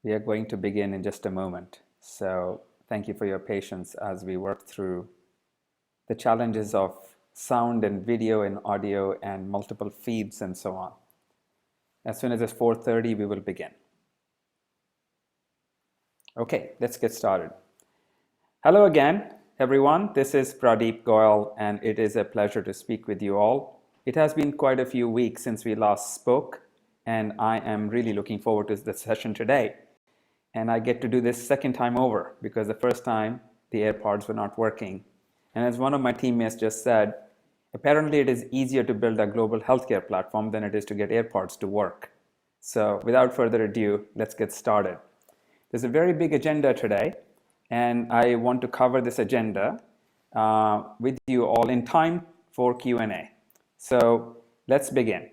We are going to begin in just a moment. So thank you for your patience as we work through the challenges of sound and video and audio and multiple feeds and so on. As soon as it's 4:30, we will begin. Okay, let's get started. Hello again, everyone. This is Pradeep Goel, and it is a pleasure to speak with you all. It has been quite a few weeks since we last spoke, and I am really looking forward to the session today. And I get to do this second time over because the first time the AirPods were not working. And as one of my teammates just said, apparently it is easier to build a global healthcare platform than it is to get AirPods to work. So without further ado, let's get started. There's a very big agenda today, and I want to cover this agenda with you all in time for Q&A. So let's begin.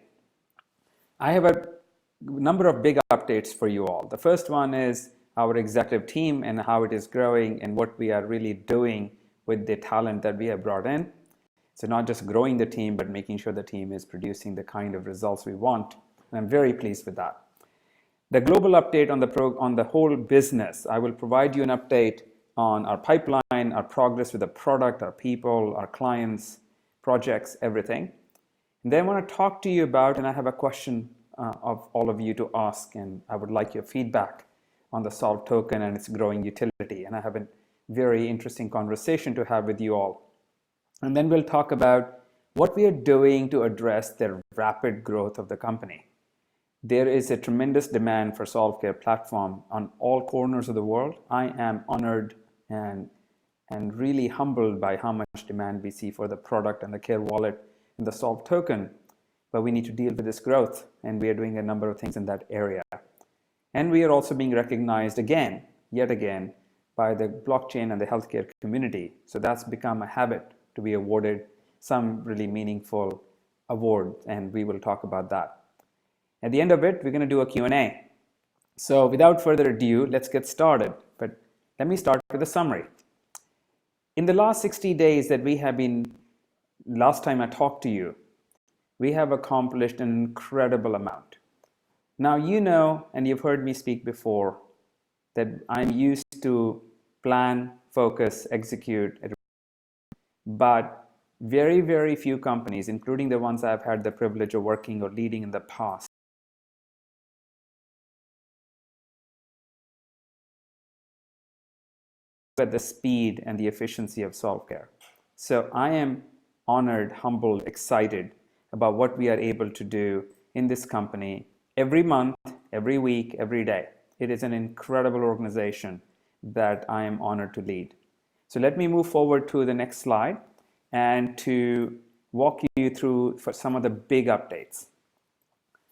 I have a number of big updates for you all. The first one is our executive team and how it is growing and what we are really doing with the talent that we have brought in. So not just growing the team, but making sure the team is producing the kind of results we want. And I'm very pleased with that. The global update on the whole business, I will provide you an update on our pipeline, our progress with the product, our people, our clients, projects, everything. And then I want to talk to you about, and I have a question of all of you to ask, and I would like your feedback on the Solve token and its growing utility. And I have a very interesting conversation to have with you all. And then we'll talk about what we are doing to address the rapid growth of the company. There is a tremendous demand for Solve.Care platform on all corners of the world. I am honored and really humbled by how much demand we see for the product and the Care Wallet and the Solve token. But we need to deal with this growth, and we are doing a number of things in that area. And we are also being recognized yet again, by the blockchain and the healthcare community. So that's become a habit to be awarded some really meaningful award, and we will talk about that. At the end of it, we're going to do a Q&A. So without further ado, let's get started. But let me start with a summary. In the last 60 days that we have been, last time I talked to you, we have accomplished an incredible amount. Now, you know, and you've heard me speak before, that I'm used to plan, focus, execute, but very, very few companies, including the ones I've had the privilege of working or leading in the past, at the speed and the efficiency of Solve.Care. So I am honored, humbled, excited about what we are able to do in this company every month, every week, every day. It is an incredible organization that I am honored to lead. So let me move forward to the next slide and to walk you through for some of the big updates.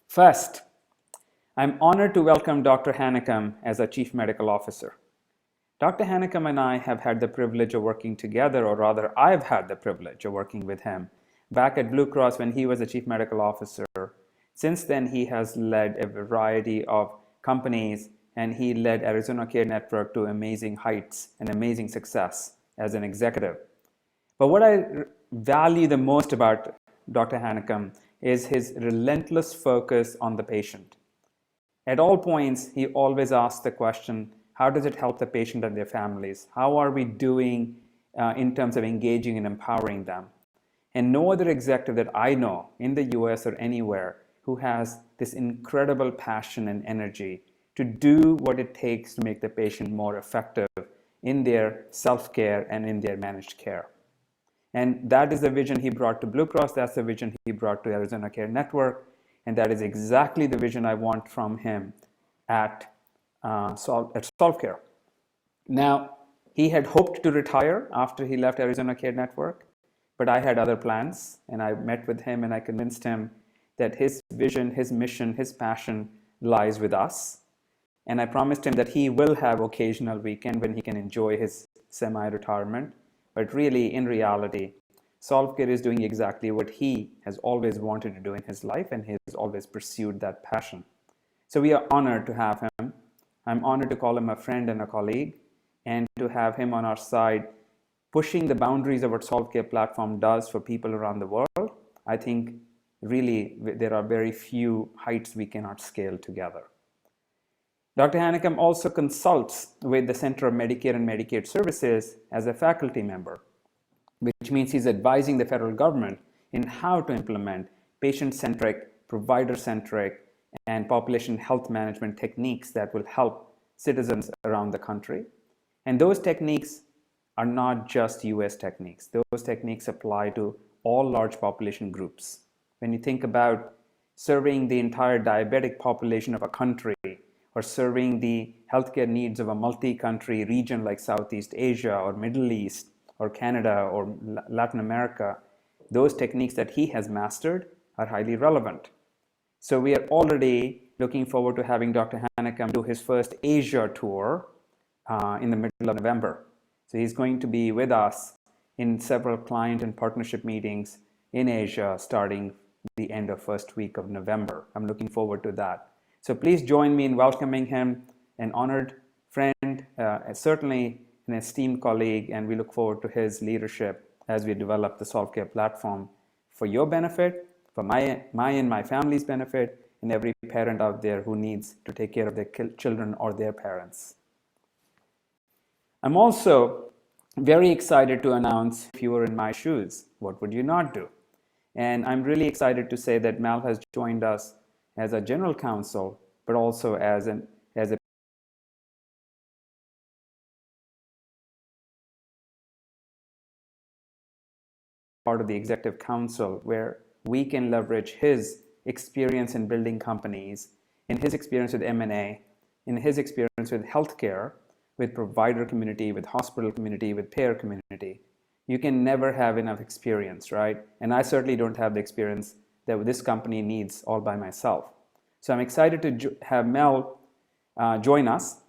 First, I'm honored to welcome Dr. Hannekam as our Chief Medical Officer. Dr. Hannekam and I have had the privilege of working together, or rather, I've had the privilege of working with him back at Blue Cross when he was a Chief Medical Officer. Since then, he has led a variety of companies, and he led Arizona Care Network to amazing heights and amazing success as an executive. But what I value the most about Dr. Hannekam is his relentless focus on the patient. At all points, he always asks the question, how does it help the patient and their families? How are we doing in terms of engaging and empowering them? And no other executive that I know in the US or anywhere who has this incredible passion and energy to do what it takes to make the patient more effective in their self-care and in their managed care. And that is the vision he brought to Blue Cross. That's the vision he brought to Arizona Care Network. And that is exactly the vision I want from him at Solve.Care. Now, he had hoped to retire after he left Arizona Care Network, but I had other plans, and I met with him and I convinced him that his vision, his mission, his passion lies with us. And I promised him that he will have occasional weekend when he can enjoy his semi-retirement. But really, in reality, Solve.Care is doing exactly what he has always wanted to do in his life, and he has always pursued that passion. So we are honored to have him. I'm honored to call him a friend and a colleague, and to have him on our side, pushing the boundaries of what Solve.Care platform does for people around the world. I think really there are very few heights we cannot scale together. Dr. Hanekom also consults with the Center of Medicare and Medicaid Services as a faculty member, which means he's advising the federal government in how to implement patient-centric, provider-centric, and population health management techniques that will help citizens around the country. And those techniques are not just US techniques. Those techniques apply to all large population groups. When you think about serving the entire diabetic population of a country or serving the healthcare needs of a multi-country region like Southeast Asia or Middle East or Canada or Latin America, those techniques that he has mastered are highly relevant. So we are already looking forward to having Dr. Hanekom do his first Asia tour in the middle of November. So he's going to be with us in several client and partnership meetings in Asia starting the end of first week of November. I'm looking forward to that. So please join me in welcoming him, an honored friend, certainly an esteemed colleague, and we look forward to his leadership as we develop the Solve.Care platform for your benefit, for my and my family's benefit, and every parent out there who needs to take care of their children or their parents. I'm also very excited to announce, if you were in my shoes, what would you not do? And I'm really excited to say that Mel has joined us as a general counsel, but also as a part of the executive council, where we can leverage his experience in building companies, in his experience with M&A, in his experience with healthcare, with provider community, with hospital community, with payer community. You can never have enough experience, right? And I certainly don't have the experience that this company needs all by myself. So I'm excited to have Mel join us.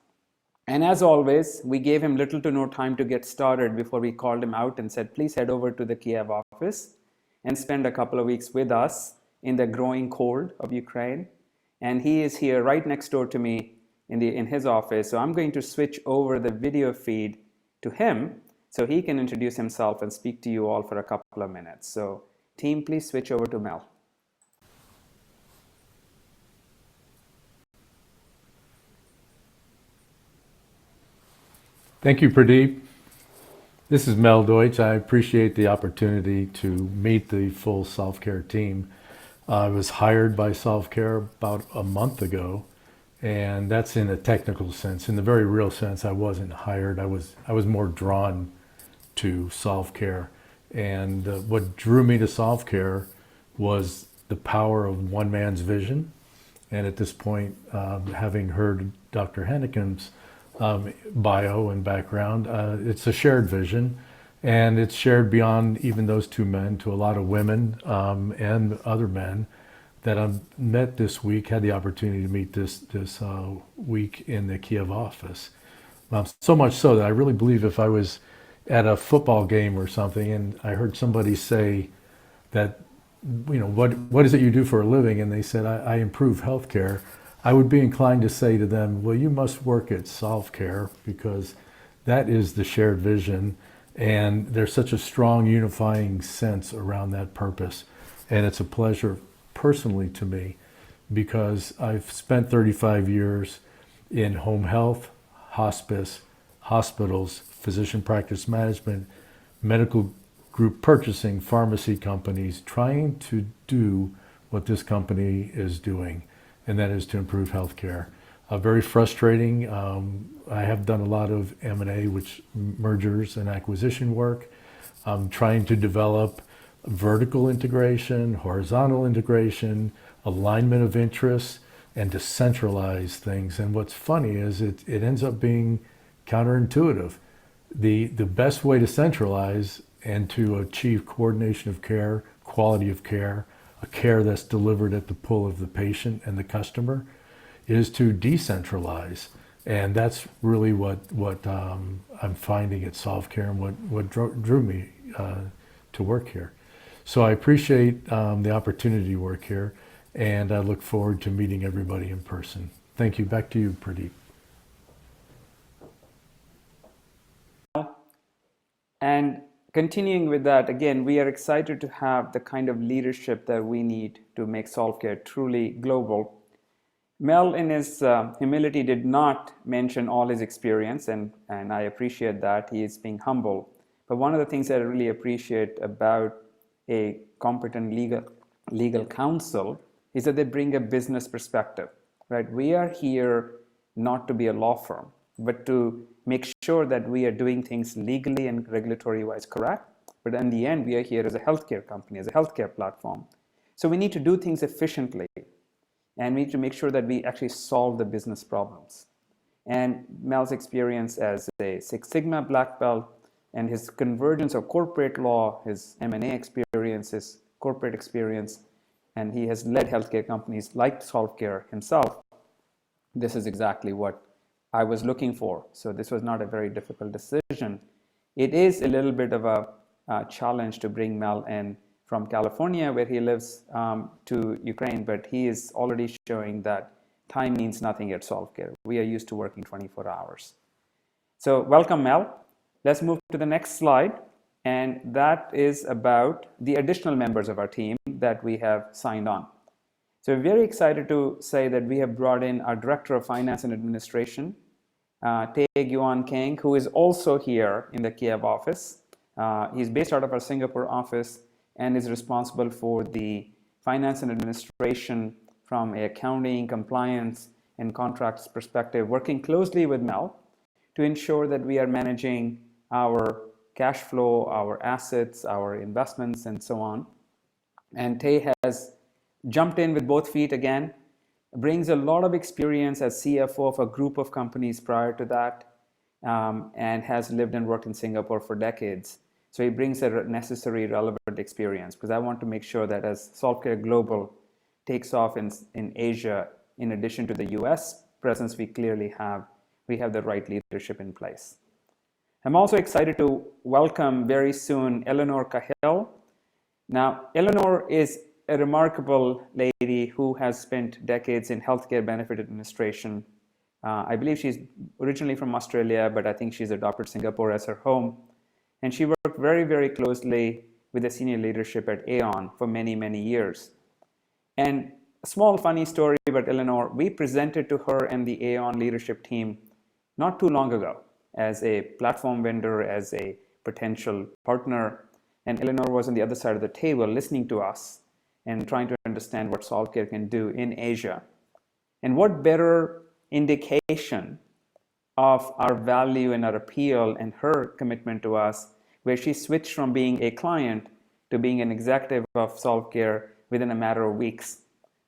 And as always, we gave him little to no time to get started before we called him out and said, please head over to the Kiev office and spend a couple of weeks with us in the growing cold of Ukraine. And he is here right next door to me in his office. So I'm going to switch over the video feed to him so he can introduce himself and speak to you all for a couple of minutes. So team, please switch over to Mel. Thank you, Pradeep. This is Mel Deutsch. I appreciate the opportunity to meet the full Solve.Care team. I was hired by Solve.Care about a month ago, and that's in a technical sense. In the very real sense, I wasn't hired. I was more drawn to Solve.Care. And what drew me to Solve.Care was the power of one man's vision. And at this point, having heard Dr. Hanekom's bio and background, it's a shared vision, and it's shared beyond even those two men to a lot of women and other men that I've met this week, had the opportunity to meet this week in the Kiev office. So much so that I really believe if I was at a football game or something and I heard somebody say that, you know, what is it you do for a living? And they said, I improve healthcare. I would be inclined to say to them, well, you must work at Solve.Care, because that is the shared vision. And there's such a strong unifying sense around that purpose. And it's a pleasure personally to me, because I've spent 35 years in home health, hospice, hospitals, physician practice management, medical group purchasing, pharmacy companies, trying to do what this company is doing, and that is to improve healthcare. Very frustrating. I have done a lot of M&A, which mergers and acquisition work. Trying to develop vertical integration, horizontal integration, alignment of interests, and to centralize things. And what's funny is it ends up being counterintuitive. The best way to centralize and to achieve coordination of care, quality of care, a care that's delivered at the pull of the patient and the customer, is to decentralize. And that's really what I'm finding at Solve.Care and what drew me to work here. So I appreciate the opportunity to work here, and I look forward to meeting everybody in person. Thank you. Back to you, Pradeep. And continuing with that, again, we are excited to have the kind of leadership that we need to make Solve.Care truly global. Mel, in his humility, did not mention all his experience, and I appreciate that. He is being humble. But one of the things that I really appreciate about a competent legal counsel is that they bring a business perspective, right? We are here not to be a law firm, but to make sure that we are doing things legally and regulatory-wise correct. But in the end, we are here as a healthcare company, as a healthcare platform. So we need to do things efficiently, and we need to make sure that we actually solve the business problems. And Mel's experience as a Six Sigma black belt and his convergence of corporate law, his M&A experience, his corporate experience, and he has led healthcare companies like Solve.Care himself. This is exactly what I was looking for. So this was not a very difficult decision. It is a little bit of a challenge to bring Mel in from California, where he lives, to Ukraine, but he is already showing that time means nothing at Solve.Care. We are used to working 24 hours. So welcome, Mel. Let's move to the next slide, and that is about the additional members of our team that we have signed on. So we're very excited to say that we have brought in our Director of Finance and Administration, Tae Gyuan Kang, who is also here in the Kiev office. He's based out of our Singapore office and is responsible for the finance and administration from an accounting, compliance, and contracts perspective, working closely with Mel to ensure that we are managing our cash flow, our assets, our investments, and so on. And Tae has jumped in with both feet again, brings a lot of experience as CFO of a group of companies prior to that, and has lived and worked in Singapore for decades. So he brings a necessary relevant experience, because I want to make sure that as Solve.Care Global takes off in Asia, in addition to the US presence we clearly have, we have the right leadership in place. I'm also excited to welcome very soon Eleanor Cahill. Now, Eleanor is a remarkable lady who has spent decades in healthcare benefit administration. I believe she's originally from Australia, but I think she's adopted Singapore as her home. And she worked very, very closely with the senior leadership at Aon for many, many years. And a small funny story about Eleanor, we presented to her and the Aon leadership team not too long ago as a platform vendor, as a potential partner. And Eleanor was on the other side of the table listening to us and trying to understand what Solve.Care can do in Asia. And what better indication of our value and our appeal and her commitment to us, where she switched from being a client to being an executive of Solve.Care within a matter of weeks.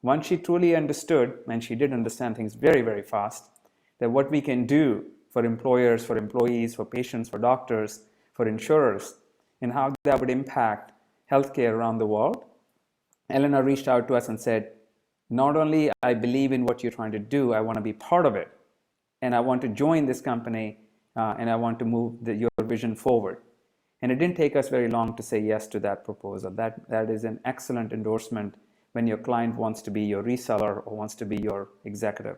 Once she truly understood, and she did understand things very, very fast, that what we can do for employers, for employees, for patients, for doctors, for insurers, and how that would impact healthcare around the world, Eleanor reached out to us and said, not only I believe in what you're trying to do, I want to be part of it. And I want to join this company, and I want to move your vision forward. And it didn't take us very long to say yes to that proposal. That is an excellent endorsement when your client wants to be your reseller or wants to be your executive.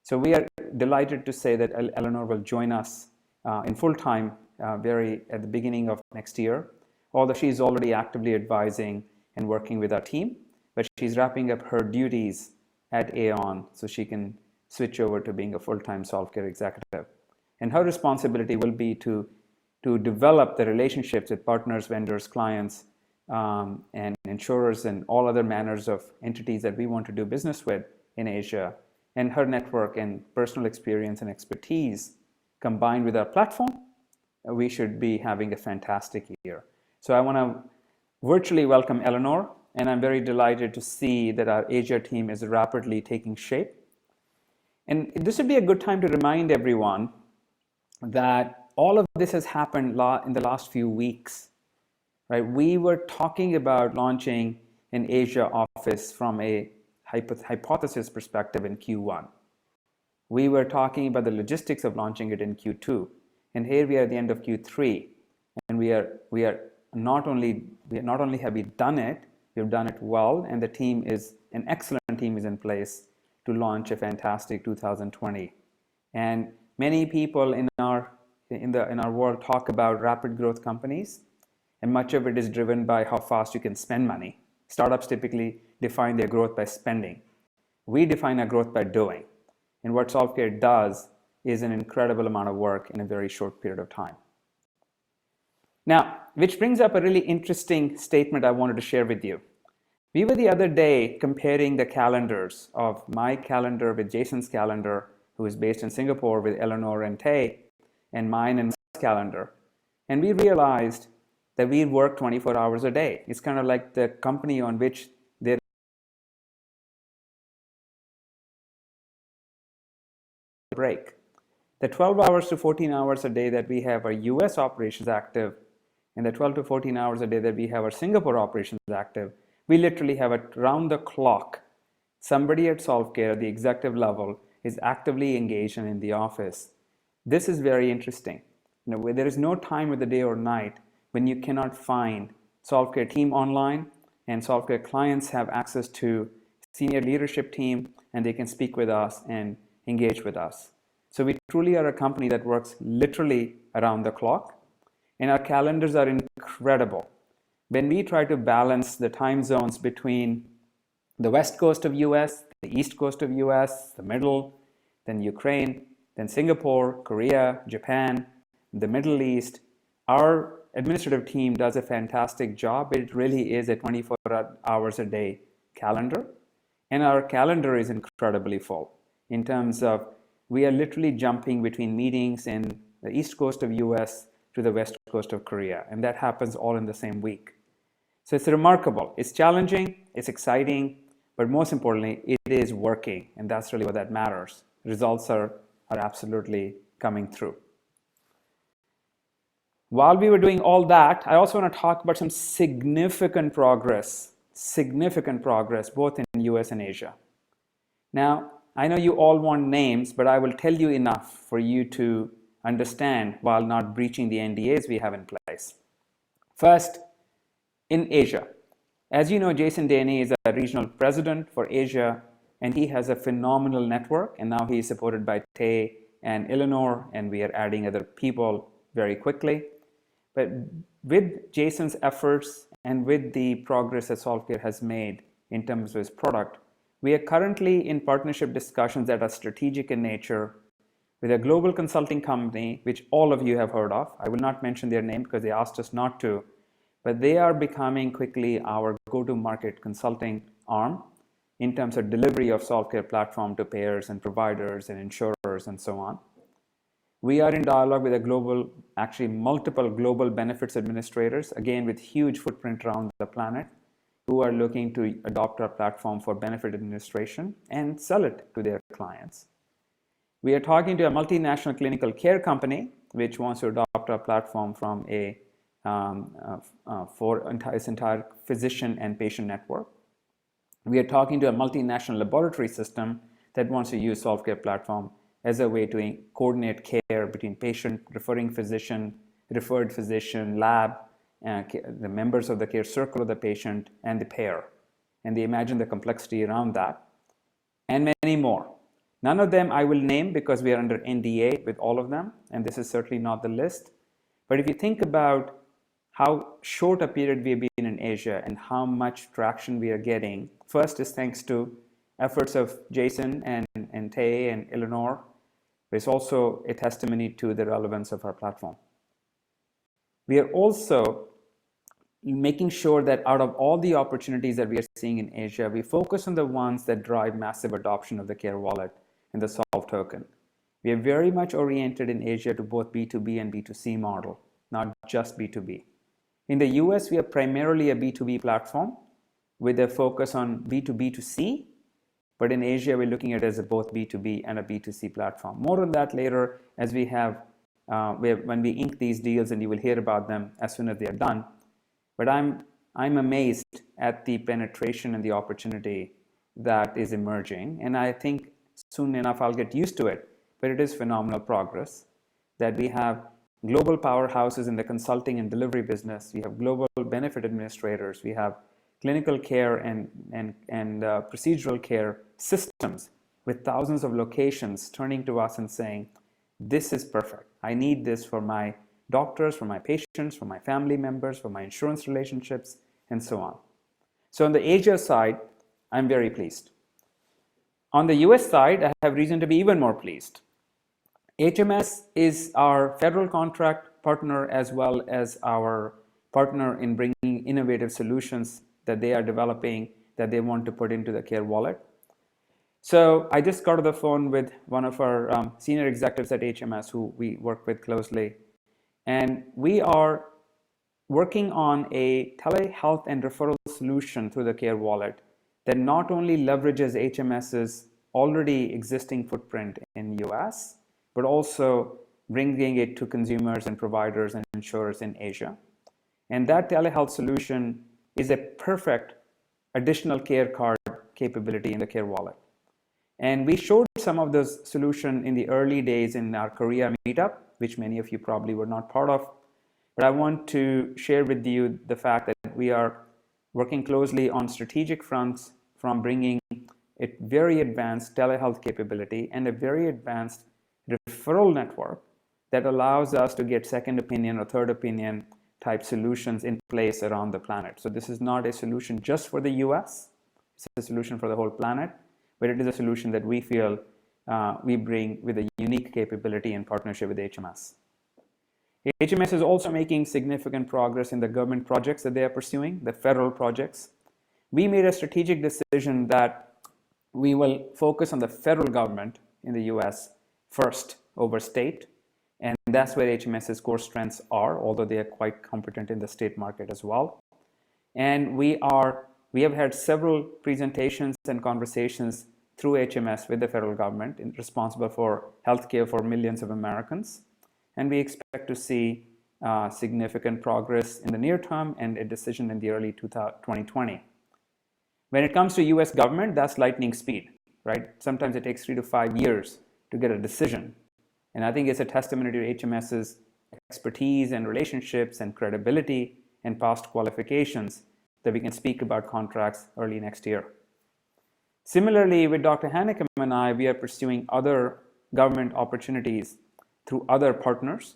So we are delighted to say that Eleanor will join us in full time at the beginning of next year, although she's already actively advising and working with our team, but she's wrapping up her duties at Aon so she can switch over to being a full-time Solve.Care executive. And her responsibility will be to develop the relationships with partners, vendors, clients, and insurers and all other manners of entities that we want to do business with in Asia. And her network and personal experience and expertise combined with our platform, we should be having a fantastic year. So I want to virtually welcome Eleanor, and I'm very delighted to see that our Asia team is rapidly taking shape. And this would be a good time to remind everyone that all of this has happened in the last few weeks, right? We were talking about launching an Asia office from a hypothesis perspective in Q1. We were talking about the logistics of launching it in Q2, and here we are at the end of Q3, and we are not only have we done it, we've done it well, and an excellent team is in place to launch a fantastic 2020. And many people in our world talk about rapid growth companies, and much of it is driven by how fast you can spend money. Startups typically define their growth by spending. We define our growth by doing. And what Solve.Care does is an incredible amount of work in a very short period of time. Now, which brings up a really interesting statement I wanted to share with you. We were the other day comparing the calendars of my calendar with Jason's calendar, who is based in Singapore, with Eleanor and Tay, and mine and Mel's calendar. And we realized that we work 24 hours a day. It's kind of like the company on which they're break. The 12 hours to 14 hours a day that we have our US operations active, and the 12 to 14 hours a day that we have our Singapore operations active, we literally have a round the clock. Somebody at Solve.Care, the executive level, is actively engaged and in the office. This is very interesting. Where there is no time of the day or night when you cannot find Solve.Care team online, and Solve.Care clients have access to senior leadership team, and they can speak with us and engage with us. So we truly are a company that works literally around the clock, and our calendars are incredible. When we try to balance the time zones between the west coast of US, the east coast of US, the middle, then Ukraine, then Singapore, Korea, Japan, the Middle East, our administrative team does a fantastic job. It really is a 24 hours a day calendar, and our calendar is incredibly full in terms of we are literally jumping between meetings in the east coast of US to the west coast of Korea, and that happens all in the same week. So it's remarkable. It's challenging, it's exciting, but most importantly, it is working, and that's really what that matters. Results are absolutely coming through. While we were doing all that, I also want to talk about some significant progress both in US and Asia. Now, I know you all want names, but I will tell you enough for you to understand while not breaching the NDAs we have in place. First, in Asia. As you know, Jason Daney is a regional president for Asia, and he has a phenomenal network, and now he is supported by Tay and Eleanor, and we are adding other people very quickly. But with Jason's efforts and with the progress that Solve.Care has made in terms of his product, we are currently in partnership discussions that are strategic in nature with a global consulting company, which all of you have heard of. I will not mention their name because they asked us not to, but they are becoming quickly our go-to-market consulting arm in terms of delivery of Solve.Care platform to payers and providers and insurers and so on. We are in dialogue with multiple global benefits administrators, again with huge footprint around the planet, who are looking to adopt our platform for benefit administration and sell it to their clients. We are talking to a multinational clinical care company which wants to adopt our platform from for its entire physician and patient network. We are talking to a multinational laboratory system that wants to use Solve.Care platform as a way to coordinate care between patient, referring physician, referred physician, lab, the members of the care circle of the patient, and the payer. And they imagine the complexity around that, and many more. None of them I will name because we are under NDA with all of them, and this is certainly not the list. But if you think about how short a period we have been in Asia and how much traction we are getting, first is thanks to efforts of Jason and Tay and Eleanor, but it's also a testimony to the relevance of our platform. We are also making sure that out of all the opportunities that we are seeing in Asia, we focus on the ones that drive massive adoption of the Care Wallet and the Solve token. We are very much oriented in Asia to both B2B and B2C model, not just B2B. In the US, we are primarily a B2B platform with a focus on B2B2C, but in Asia, we're looking at it as a both B2B and a B2C platform. More on that later as we have, when we ink these deals, and you will hear about them as soon as they are done. But I'm amazed at the penetration and the opportunity that is emerging, and I think soon enough I'll get used to it, but it is phenomenal progress that we have global powerhouses in the consulting and delivery business. We have global benefit administrators. We have clinical care and procedural care systems with thousands of locations turning to us and saying, this is perfect. I need this for my doctors, for my patients, for my family members, for my insurance relationships, and so on. So on the Asia side, I'm very pleased. On the US side, I have reason to be even more pleased. HMS is our federal contract partner as well as our partner in bringing innovative solutions that they are developing that they want to put into the Care Wallet. So I just got on the phone with one of our senior executives at HMS who we work with closely, and we are working on a telehealth and referral solution through the Care Wallet that not only leverages HMS's already existing footprint in US, but also bringing it to consumers and providers and insurers in Asia. And that telehealth solution is a perfect additional care card capability in the Care Wallet. And we showed some of those solutions in the early days in our Korea meetup, which many of you probably were not part of. But I want to share with you the fact that we are working closely on strategic fronts, from bringing a very advanced telehealth capability and a very advanced referral network that allows us to get second opinion or third opinion type solutions in place around the planet. So this is not a solution just for the US, it's a solution for the whole planet, but it is a solution that we feel we bring with a unique capability in partnership with HMS. HMS is also making significant progress in the government projects that they are pursuing, the federal projects. We made a strategic decision that we will focus on the federal government in the US first over state, and that's where HMS's core strengths are, although they are quite competent in the state market as well. And we have had several presentations and conversations through HMS with the federal government responsible for healthcare for millions of Americans. And we expect to see significant progress in the near term and a decision in the early 2020. When it comes to US government, that's lightning speed, right? Sometimes it takes 3 to 5 years to get a decision. And I think it's a testimony to HMS's expertise and relationships and credibility and past qualifications that we can speak about contracts early next year. Similarly, with Dr. Hannekam and I, we are pursuing other government opportunities through other partners.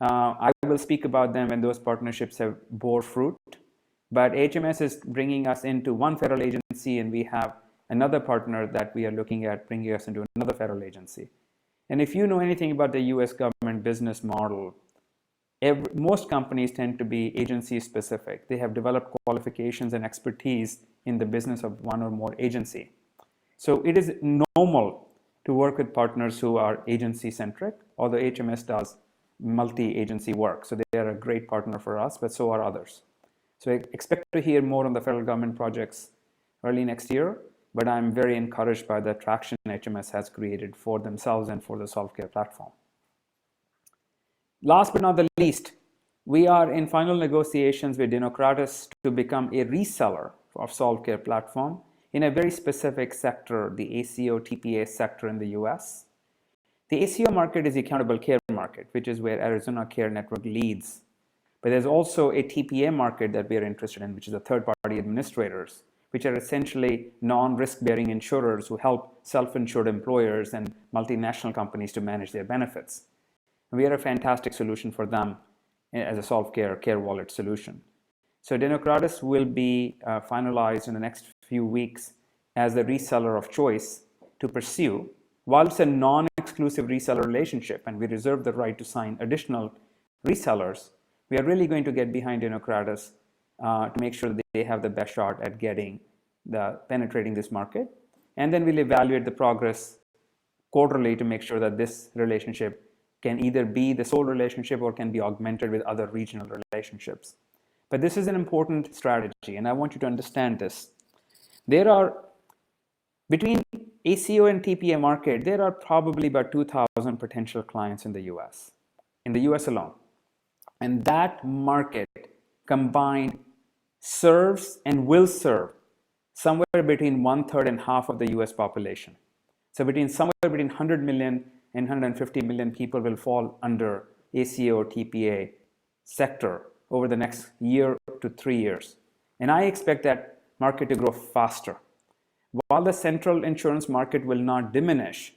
I will speak about them when those partnerships have bore fruit. But HMS is bringing us into one federal agency, and we have another partner that we are looking at bringing us into another federal agency. And if you know anything about the US government business model, most companies tend to be agency specific. They have developed qualifications and expertise in the business of one or more agency. So it is normal to work with partners who are agency centric, although HMS does multi-agency work. So they are a great partner for us, but so are others. So I expect to hear more on the federal government projects early next year, but I'm very encouraged by the traction HMS has created for themselves and for the Solve.Care platform. Last but not the least, we are in final negotiations with Innacratis to become a reseller of Solve.Care platform in a very specific sector, the ACO TPA sector in the US. The ACO market is the accountable care market, which is where Arizona Care Network leads. But there's also a TPA market that we are interested in, which is the third-party administrators, which are essentially non-risk-bearing insurers who help self-insured employers and multinational companies to manage their benefits. And we are a fantastic solution for them as a Solve.Care Care Wallet solution. So Innacratis will be finalized in the next few weeks as the reseller of choice to pursue. While it's a non-exclusive reseller relationship and we reserve the right to sign additional resellers, we are really going to get behind Innacratis to make sure that they have the best shot at penetrating this market. And then we'll evaluate the progress quarterly to make sure that this relationship can either be the sole relationship or can be augmented with other regional relationships. But this is an important strategy, and I want you to understand this. Between ACO and TPA market, there are probably about 2,000 potential clients in the US alone. And that market combined serves and will serve somewhere between 1/3 and half of the US population. So somewhere between 100 million and 150 million people will fall under ACO TPA sector over the next year to 3 years. And I expect that market to grow faster. While the central insurance market will not diminish,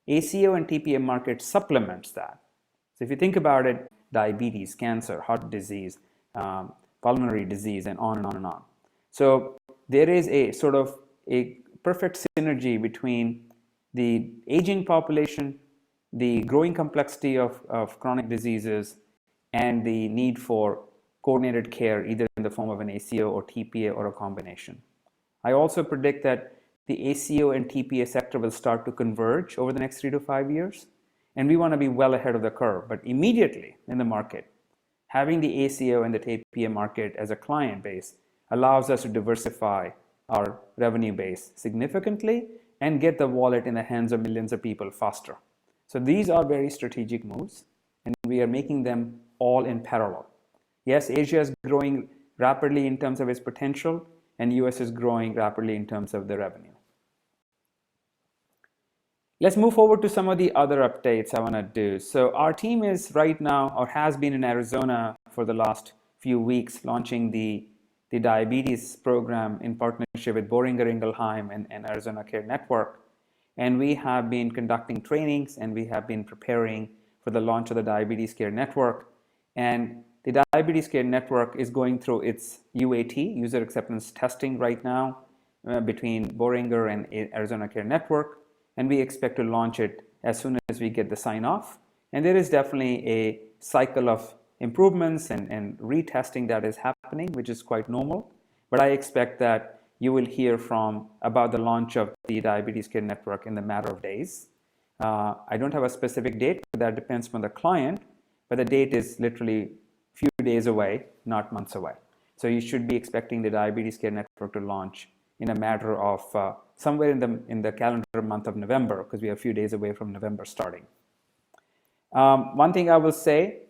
ACO and TPA market supplements that. So if you think about it, diabetes, cancer, heart disease, pulmonary disease, and on and on and on. So there is a sort of a perfect synergy between the aging population, the growing complexity of chronic diseases, and the need for coordinated care, either in the form of an ACO or TPA or a combination. I also predict that the ACO and TPA sector will start to converge over the next 3 to 5 years, and we want to be well ahead of the curve. But immediately in the market, having the ACO and the TPA market as a client base allows us to diversify our revenue base significantly and get the wallet in the hands of millions of people faster. So these are very strategic moves, and we are making them all in parallel. Yes, Asia is growing rapidly in terms of its potential, and US is growing rapidly in terms of the revenue. Let's move forward to some of the other updates I want to do. So our team is right now, or has been in Arizona for the last few weeks, launching the diabetes program in partnership with Boehringer Ingelheim and Arizona Care Network. And we have been conducting trainings, and we have been preparing for the launch of the Diabetes Care Network. And the Diabetes Care Network is going through its UAT, user acceptance testing, right now between Boehringer and Arizona Care Network. And we expect to launch it as soon as we get the sign off. And there is definitely a cycle of improvements and retesting that is happening, which is quite normal. But I expect that you will hear about the launch of the Diabetes Care Network in the matter of days. I don't have a specific date, but that depends on the client. But the date is literally a few days away, not months away. So you should be expecting the Diabetes Care Network to launch in a matter of somewhere in the calendar month of November, because we are a few days away from November starting. One thing I will say,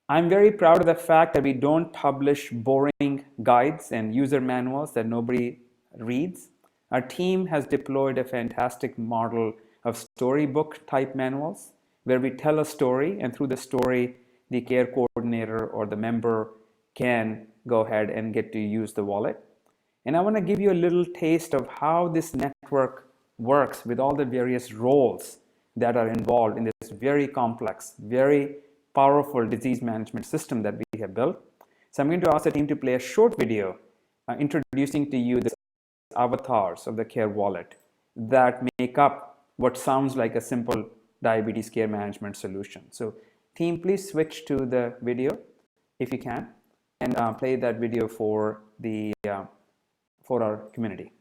I'm very proud of the fact that we don't publish boring guides and user manuals that nobody reads. Our team has deployed a fantastic model of storybook type manuals where we tell a story, and through the story, the care coordinator or the member can go ahead and get to use the wallet. And I want to give you a little taste of how this network works with all the various roles that are involved in this very complex, very powerful disease management system that we have built. So I'm going to ask the team to play a short video introducing to you the avatars of the Care Wallet that make up what sounds like a simple diabetes care management solution. So team, please switch to the video if you can, and play that video for our community.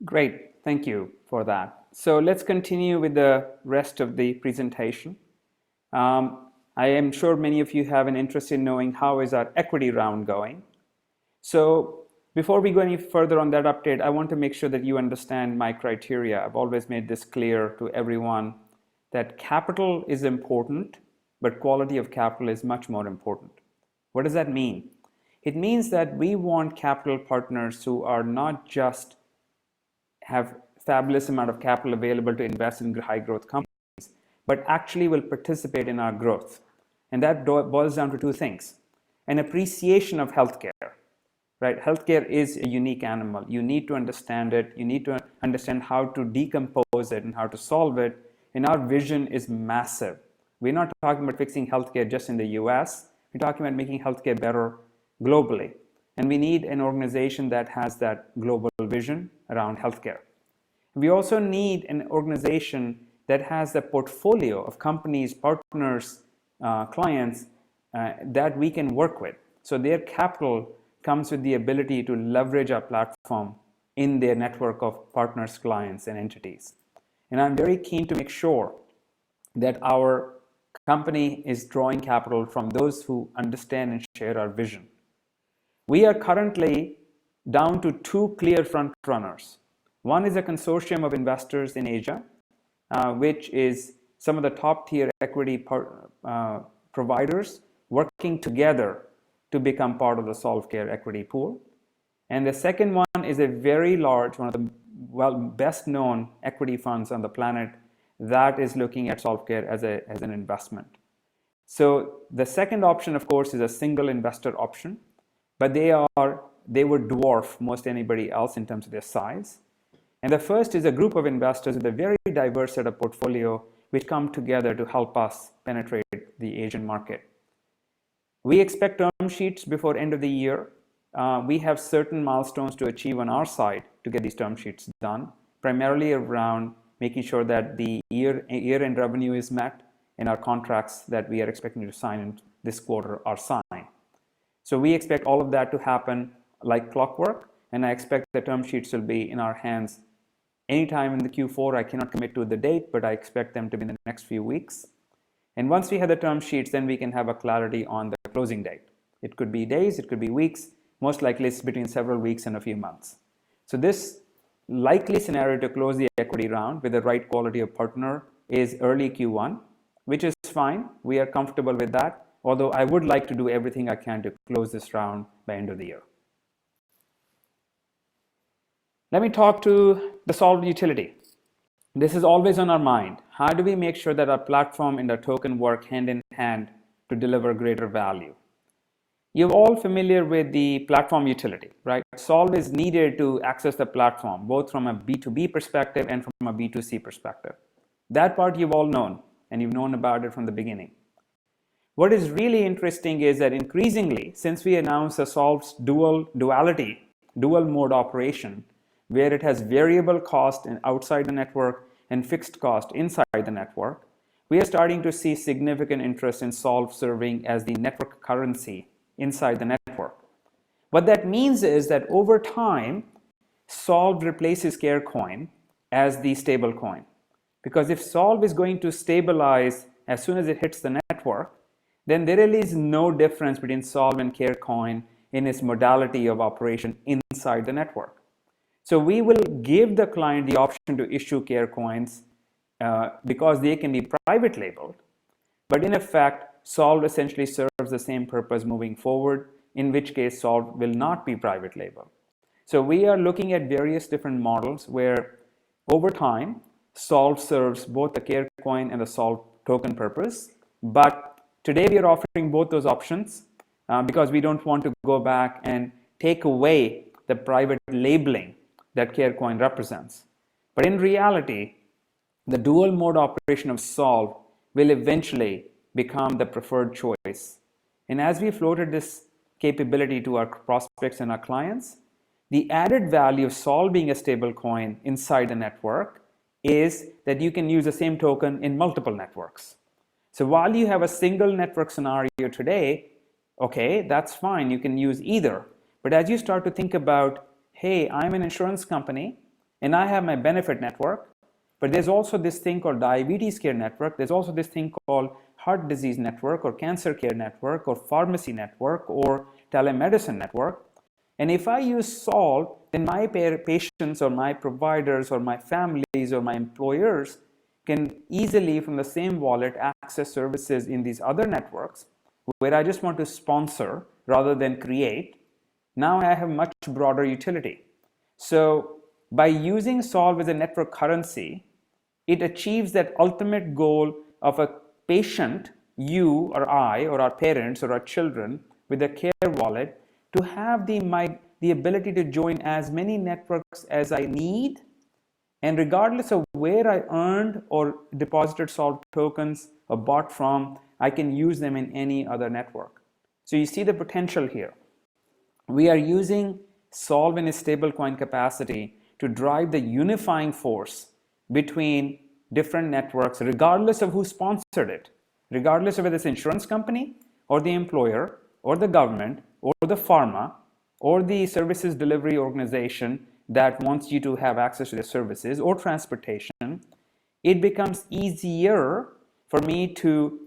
Great, thank you for that. So let's continue with the rest of the presentation. I am sure many of you have an interest in knowing how is our equity round going. So before we go any further on that update, I want to make sure that you understand my criteria. I've always made this clear to everyone that capital is important, but quality of capital is much more important. What does that mean? It means that we want capital partners who are not just have fabulous amount of capital available to invest in high growth companies, but actually will participate in our growth. And that boils down to two things: an appreciation of healthcare, right? Healthcare is a unique animal. You need to understand it. You need to understand how to decompose it and how to solve it. And our vision is massive. We're not talking about fixing healthcare just in the US. We're talking about making healthcare better globally. And we need an organization that has that global vision around healthcare. We also need an organization that has a portfolio of companies, partners, clients that we can work with. So their capital comes with the ability to leverage our platform in their network of partners, clients, and entities. And I'm very keen to make sure that our company is drawing capital from those who understand and share our vision. We are currently down to two clear front runners. One is a consortium of investors in Asia, which is some of the top tier equity providers working together to become part of the Solve.Care equity pool. And the second one is a very large, one of the best known equity funds on the planet that is looking at Solve.Care as an investment. So the second option, of course, is a single investor option, but they would dwarf most anybody else in terms of their size. And the first is a group of investors with a very diverse set of portfolio which come together to help us penetrate the Asian market. We expect term sheets before end of the year. We have certain milestones to achieve on our side to get these term sheets done, primarily around making sure that the year-end revenue is met and our contracts that we are expecting to sign in this quarter are signed. So we expect all of that to happen like clockwork, and I expect the term sheets will be in our hands anytime in the Q4. I cannot commit to the date, but I expect them to be in the next few weeks. And once we have the term sheets, then we can have a clarity on the closing date. It could be days, it could be weeks, most likely it's between several weeks and a few months. So this likely scenario to close the equity round with the right quality of partner is early Q1, which is fine. We are comfortable with that, although I would like to do everything I can to close this round by end of the year. Let me talk to the Solve utility. This is always on our mind. How do we make sure that our platform and our token work hand in hand to deliver greater value? You're all familiar with the platform utility, right? Solve is needed to access the platform, both from a B2B perspective and from a B2C perspective. That part you've all known, and you've known about it from the beginning. What is really interesting is that increasingly, since we announced a Solve's dual mode operation, where it has variable cost outside the network and fixed cost inside the network, we are starting to see significant interest in Solve serving as the network currency inside the network. What that means is that over time, Solve replaces Carecoin as the stable coin. Because if Solve is going to stabilize as soon as it hits the network, then there really is no difference between Solve and Carecoin in its modality of operation inside the network. So we will give the client the option to issue Carecoins because they can be private labeled, but in effect, Solve essentially serves the same purpose moving forward, in which case Solve will not be private labeled. So we are looking at various different models where over time, Solve serves both the Carecoin and the Solve token purpose, but today we are offering both those options because we don't want to go back and take away the private labeling that Carecoin represents. But in reality, the dual mode operation of Solve will eventually become the preferred choice. And as we floated this capability to our prospects and our clients, the added value of Solve being a stable coin inside the network is that you can use the same token in multiple networks. So while you have a single network scenario today, okay, that's fine, you can use either. But as you start to think about, hey, I'm an insurance company and I have my benefit network, but there's also this thing called diabetes care network. There's also this thing called heart disease network or cancer care network or pharmacy network or telemedicine network. And if I use Solve, then my patients or my providers or my families or my employers can easily from the same wallet access services in these other networks where I just want to sponsor rather than create. Now I have much broader utility. So by using Solve as a network currency, it achieves that ultimate goal of a patient, you or I or our parents or our children with a care wallet to have the ability to join as many networks as I need. And regardless of where I earned or deposited Solve tokens or bought from, I can use them in any other network. So you see the potential here. We are using Solve in a stablecoin capacity to drive the unifying force between different networks, regardless of who sponsored it, regardless of whether it's the insurance company or the employer or the government or the pharma or the services delivery organization that wants you to have access to their services or transportation. It becomes easier for me to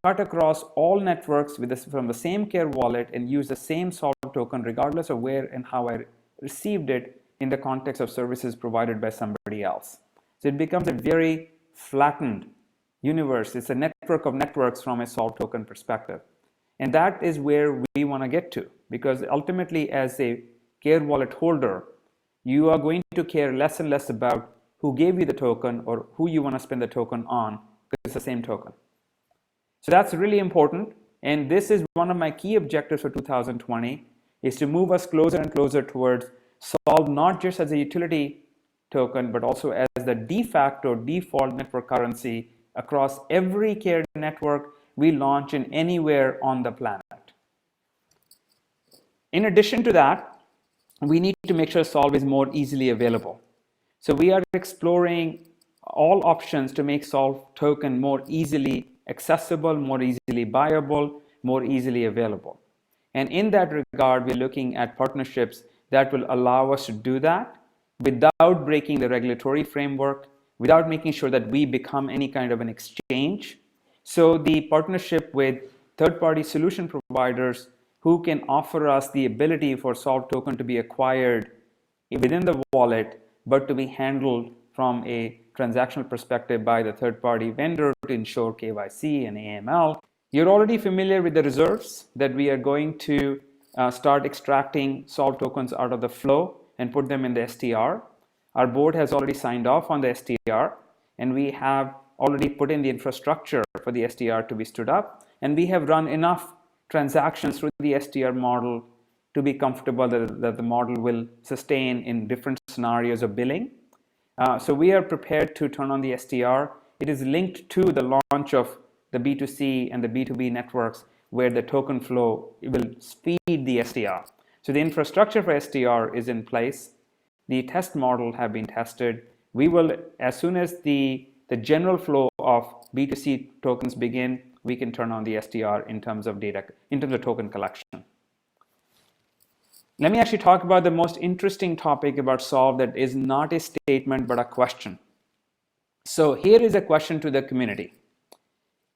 cut across all networks from the same Care wallet and use the same Solve token regardless of where and how I received it in the context of services provided by somebody else. So it becomes a very flattened universe. It's a network of networks from a Solve token perspective. And that is where we want to get to, because ultimately as a Care wallet holder, you are going to care less and less about who gave you the token or who you want to spend the token on, because it's the same token. So that's really important. And this is one of my key objectives for 2020, is to move us closer and closer towards Solve, not just as a utility token, but also as the de facto default network currency across every Care network we launch in anywhere on the planet. In addition to that, we need to make sure Solve is more easily available. So we are exploring all options to make Solve token more easily accessible, more easily buyable, more easily available. And in that regard, we're looking at partnerships that will allow us to do that without breaking the regulatory framework, without making sure that we become any kind of an exchange. So the partnership with third-party solution providers who can offer us the ability for Solve token to be acquired within the wallet, but to be handled from a transactional perspective by the third-party vendor to ensure KYC and AML. You're already familiar with the reserves that we are going to start extracting Solve tokens out of the flow and put them in the STR. Our board has already signed off on the STR, and we have already put in the infrastructure for the STR to be stood up, and we have run enough transactions through the STR model to be comfortable that the model will sustain in different scenarios of billing. So we are prepared to turn on the STR. It is linked to the launch of the B2C and the B2B networks where the token flow will feed the STR. So the infrastructure for STR is in place. The test model have been tested. We will, as soon as the general flow of B2C tokens begin, we can turn on the STR in terms of data, in terms of token collection. Let me actually talk about the most interesting topic about Solve that is not a statement but a question. So here is a question to the community.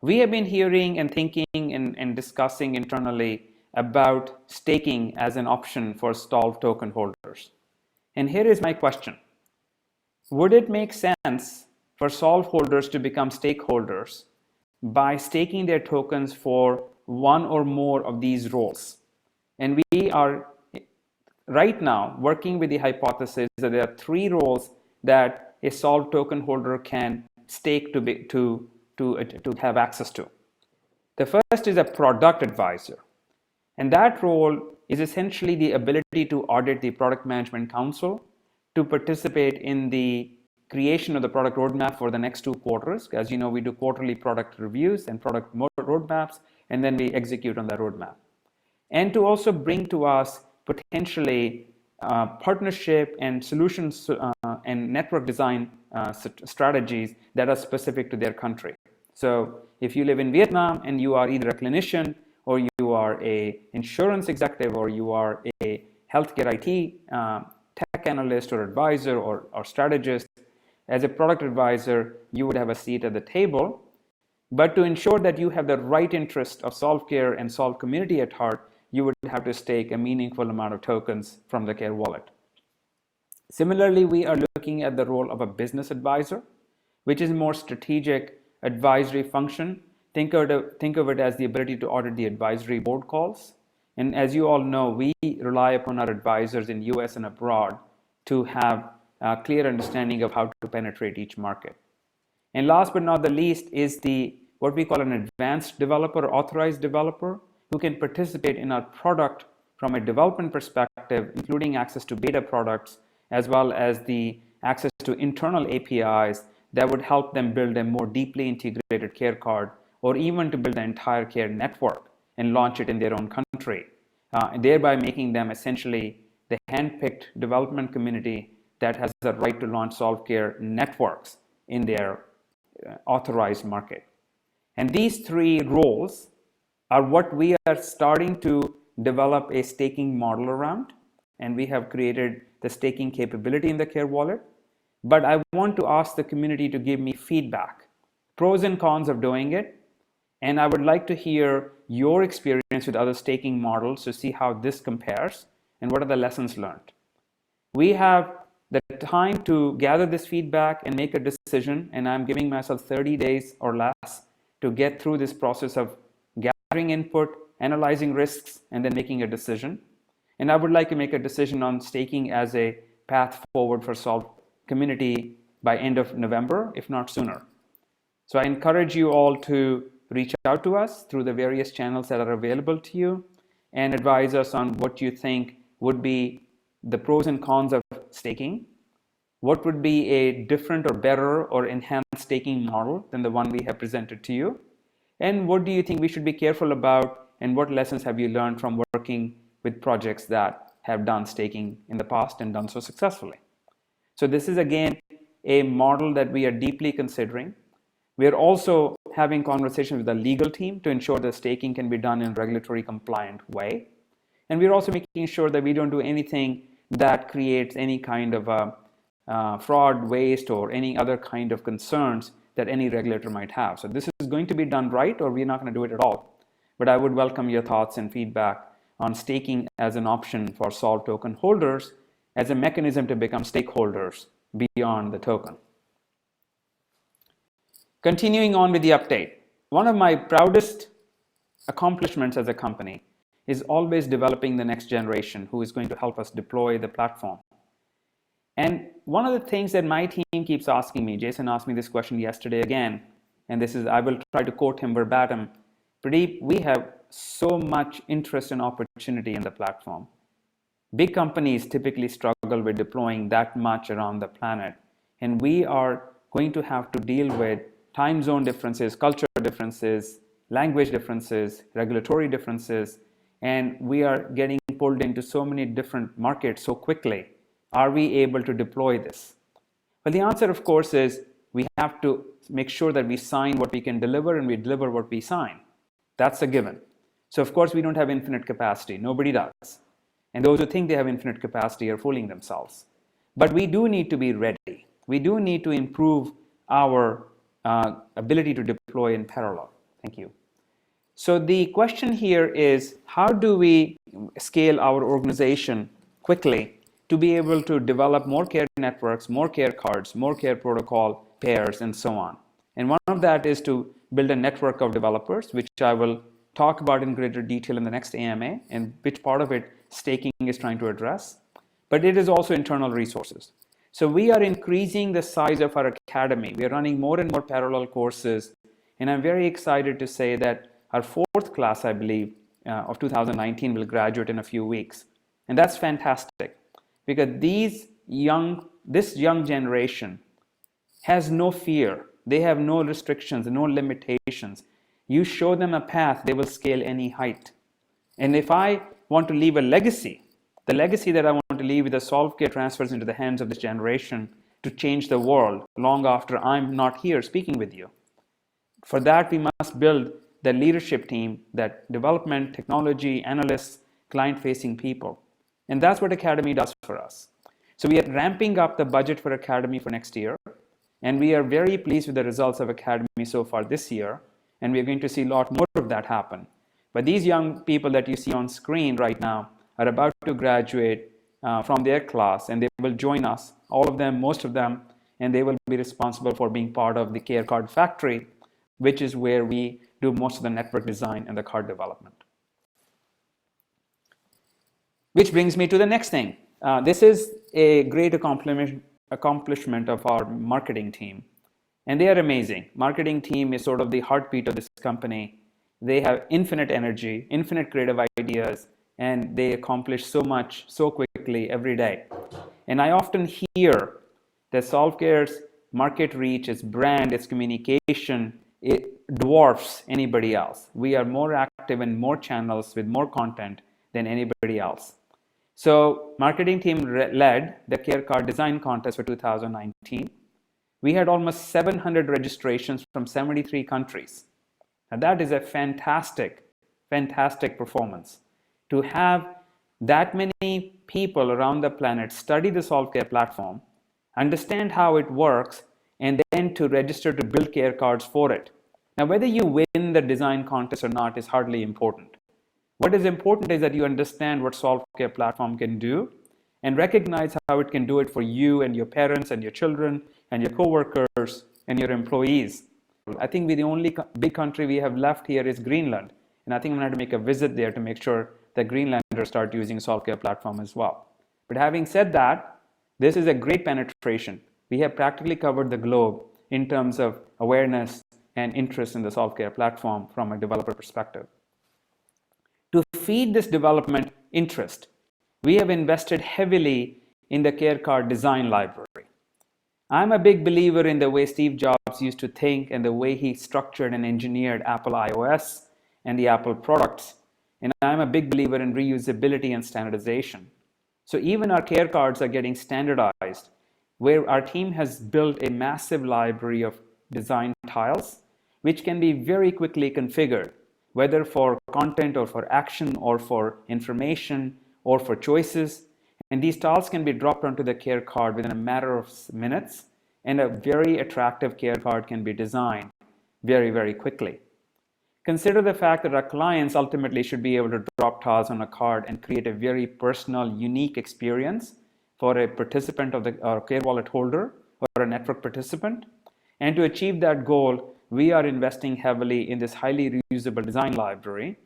We have been hearing and thinking and discussing internally about staking as an option for Solve token holders. And here is my question. Would it make sense for Solve holders to become stakeholders by staking their tokens for one or more of these roles? And we are right now working with the hypothesis that there are three roles that a Solve token holder can stake to have access to. The first is a product advisor, and that role is essentially the ability to audit the product management council, to participate in the creation of the product roadmap for the next 2 quarters. As you know, we do quarterly product reviews and product roadmaps, and then we execute on that roadmap. And to also bring to us potentially partnership and solutions and network design strategies that are specific to their country. So if you live in Vietnam and you are either a clinician or you are a insurance executive or you are a healthcare IT tech analyst or advisor or strategist, as a product advisor, you would have a seat at the table. But to ensure that you have the right interest of Solve.Care and Solve community at heart, you would have to stake a meaningful amount of tokens from the Care wallet. Similarly, we are looking at the role of a business advisor, which is a more strategic advisory function. Think of it as the ability to audit the advisory board calls. And as you all know, we rely upon our advisors in US and abroad to have a clear understanding of how to penetrate each market. And last but not the least is what we call an advanced developer, or authorized developer, who can participate in our product from a development perspective, including access to beta products, as well as the access to internal APIs that would help them build a more deeply integrated care card, or even to build an entire care network and launch it in their own country, thereby making them essentially the handpicked development community that has the right to launch Solve.Care networks in their authorized market. And these three roles are what we are starting to develop a staking model around. And we have created the staking capability in the Care Wallet. But I want to ask the community to give me feedback, pros and cons of doing it. And I would like to hear your experience with other staking models to see how this compares and what are the lessons learned. We have the time to gather this feedback and make a decision, and I'm giving myself 30 days or less to get through this process of gathering input, analyzing risks, and then making a decision. And I would like to make a decision on staking as a path forward for Solve community by end of November, if not sooner. So I encourage you all to reach out to us through the various channels that are available to you and advise us on what you think would be the pros and cons of staking, what would be a different or better or enhanced staking model than the one we have presented to you, and what do you think we should be careful about, and what lessons have you learned from working with projects that have done staking in the past and done so successfully. So this is again a model that we are deeply considering. We are also having conversations with the legal team to ensure that staking can be done in a regulatory compliant way. And we're also making sure that we don't do anything that creates any kind of fraud, waste, or any other kind of concerns that any regulator might have. So this is going to be done right, or we're not going to do it at all. But I would welcome your thoughts and feedback on staking as an option for Solve token holders as a mechanism to become stakeholders beyond the token. Continuing on with the update, one of my proudest accomplishments as a company is always developing the next generation who is going to help us deploy the platform. And one of the things that my team keeps asking me, Jason asked me this question yesterday again, and this is, I will try to quote him verbatim, Pradeep, we have so much interest and opportunity in the platform. Big companies typically struggle with deploying that much around the planet, and we are going to have to deal with time zone differences, culture differences, language differences, regulatory differences, and we are getting pulled into so many different markets so quickly. Are we able to deploy this? Well, the answer, of course, is we have to make sure that we sign what we can deliver and we deliver what we sign. That's a given. So, of course, we don't have infinite capacity. Nobody does. And those who think they have infinite capacity are fooling themselves. But we do need to be ready. We do need to improve our ability to deploy in parallel. Thank you. So the question here is, how do we scale our organization quickly to be able to develop more care networks, more care cards, more care protocol pairs, and so on? And one of that is to build a network of developers, which I will talk about in greater detail in the next AMA, and which part of it staking is trying to address. But it is also internal resources. So we are increasing the size of our academy. We are running more and more parallel courses. And I'm very excited to say that our fourth class, I believe, of 2019 will graduate in a few weeks. And that's fantastic because this young generation has no fear. They have no restrictions, no limitations. You show them a path, they will scale any height. And if I want to leave a legacy, the legacy that I want to leave with the Solve.Care transfers into the hands of this generation to change the world long after I'm not here speaking with you. For that, we must build the leadership team, that development, technology, analysts, client-facing people. And that's what Academy does for us. So we are ramping up the budget for Academy for next year. And we are very pleased with the results of Academy so far this year. And we're going to see a lot more of that happen. But these young people that you see on screen right now are about to graduate from their class, and they will join us, all of them, most of them, and they will be responsible for being part of the Care Card Factory, which is where we do most of the network design and the card development. Which brings me to the next thing. This is a great accomplishment of our marketing team. And they are amazing. Marketing team is sort of the heartbeat of this company. They have infinite energy, infinite creative ideas, and they accomplish so much so quickly every day. And I often hear that Solve.Care's market reach, its brand, its communication, it dwarfs anybody else. We are more active in more channels with more content than anybody else. So marketing team led the Care Card Design Contest for 2019. We had almost 700 registrations from 73 countries. Now that is a fantastic, fantastic performance. To have that many people around the planet study the Solve.Care platform, understand how it works, and then to register to build care cards for it. Now, whether you win the design contest or not is hardly important. What is important is that you understand what Solve.Care platform can do and recognize how it can do it for you and your parents and your children and your coworkers and your employees. I think the only big country we have left here is Greenland. And I think I'm going to make a visit there to make sure that Greenlanders start using Solve.Care platform as well. But having said that, this is a great penetration. We have practically covered the globe in terms of awareness and interest in the Solve.Care platform from a developer perspective. To feed this development interest, we have invested heavily in the care card design library. I'm a big believer in the way Steve Jobs used to think and the way he structured and engineered Apple iOS and the Apple products. And I'm a big believer in reusability and standardization. So even our care cards are getting standardized, where our team has built a massive library of design tiles, which can be very quickly configured, whether for content or for action or for information or for choices. And these tiles can be dropped onto the care card within a matter of minutes, and a very attractive care card can be designed very, very quickly. Consider the fact that our clients ultimately should be able to drop tiles on a card and create a very personal, unique experience for a participant of the care wallet holder or a network participant. And to achieve that goal, we are investing heavily in this highly reusable design library.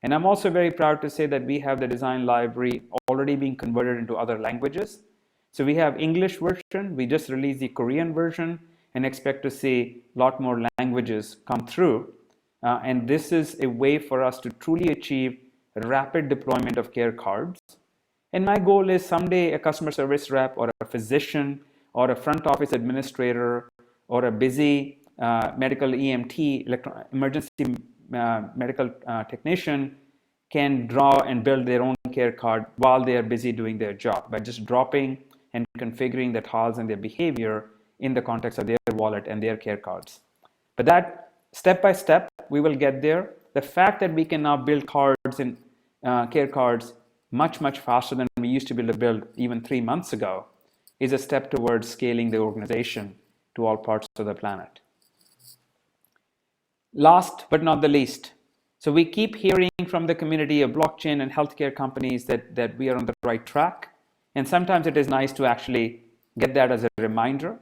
And I'm also very proud to say that we have the design library already being converted into other languages. So we have English version, we just released the Korean version, and expect to see a lot more languages come through. And this is a way for us to truly achieve rapid deployment of care cards. And my goal is someday a customer service rep or a physician or a front office administrator or a busy medical EMT, emergency medical technician, can draw and build their own care card while they are busy doing their job by just dropping and configuring the tiles and their behavior in the context of their wallet and their care cards. But that step by step, we will get there. The fact that we can now build cards in care cards much, much faster than we used to be able to build even 3 months ago is a step towards scaling the organization to all parts of the planet. Last but not the least, so we keep hearing from the community of blockchain and healthcare companies that we are on the right track. And sometimes it is nice to actually get that as a reminder.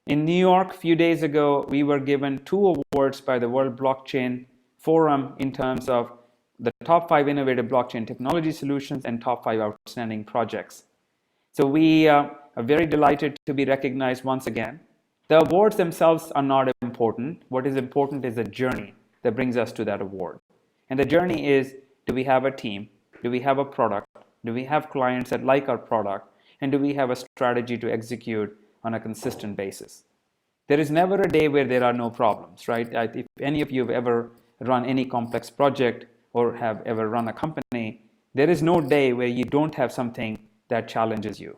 In New York, a few days ago, we were given 2 awards by the World Blockchain Forum in terms of the top 5 innovative blockchain technology solutions and top 5 outstanding projects. So we are very delighted to be recognized once again. The awards themselves are not important. What is important is the journey that brings us to that award. And the journey is, do we have a team? Do we have a product? Do we have clients that like our product? And do we have a strategy to execute on a consistent basis? There is never a day where there are no problems, right? If any of you have ever run any complex project or have ever run a company, there is no day where you don't have something that challenges you.